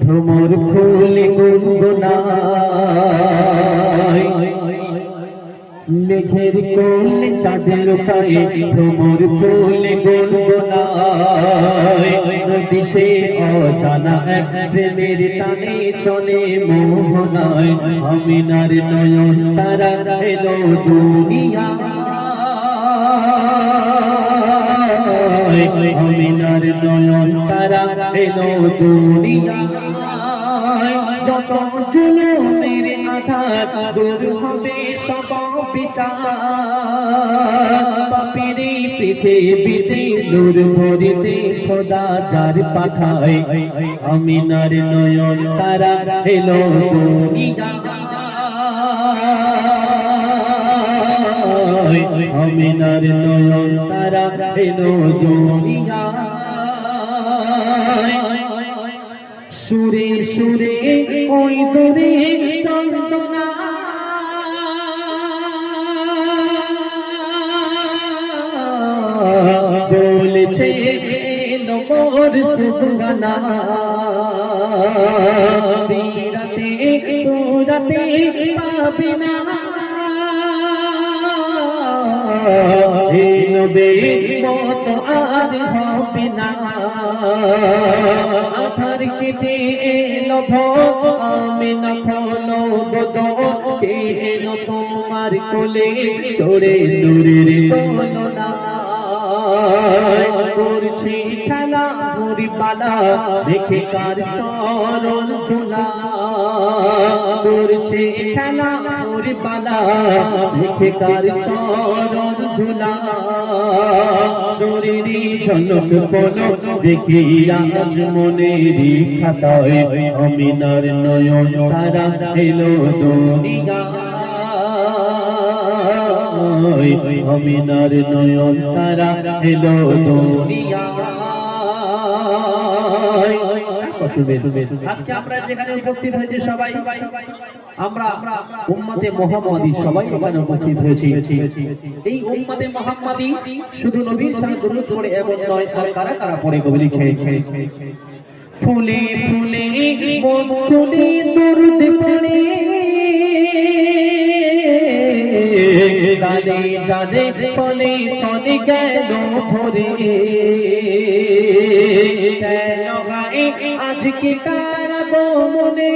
ভ্রমর ফুলে গুনগুনায় লেখের কোলে চাঁদ লুকায় ভ্রমর ফুলে গুনগুনায় দিশে অজানা এক প্রেমের টানে চলে মোহনায় আমিনার নয়ন তারা এলো দুনিয়ায় আমিনার নয়ন তারা এলো দুনিয়ায় যত জুলুমের আঘাত দূর হবে সব বিচার পাপীর পৃথিবীতে নূর ভরিতে খোদা যার পাঠায় আমিনার নয়ন তারা এলো দুনিয়ায় আমিনার নয়ন তারা এলো দুনিয়ায় সুরে সুরে ওই দূরে চন্দনা বলছে এলো মোর সুগানা বিরাতে সুরাতে পাবি না নবে মত আর হবে না আধার কেটে এলো ভোর আমিনা খোলো বদন কে এলো তোমার কোলে চড়ে নূরের দোলনা করছি খেলা হরিবালা দেখে কার চরণ ধুলা করছি খেলা হরিবালা দেখে কার চরণ ধুলা নূরেরই ঝলক পলক দেখি আজ মনেরই খাতায় আমিনার নয়ন তারা এলো দুনিয়ায় আমিনার নয়ন তারা এলো দুনিয়ায়। আজকে আমরা যেখানে উপস্থিত হয়েছি সবাই আমরা উম্মতে মুহাম্মাদী সবাই এখানে উপস্থিত হয়েছি। এই উম্মতে মুহাম্মাদী শুধু নবীর সাথে দরুদ পড়ে এমন নয়, আর কারা কারা পড়ে কবি লিখে ফুলে ফুলে ফুলে দরুদ পড়ে দাদে দাদে ফলে ফলে গেল ভরে কেন গায়ে আজকে তারা মনে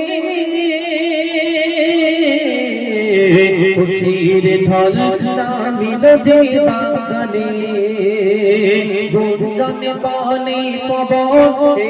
খুশির ঢল নামিল যে বাগানে গুঞ্জনে বনে পবন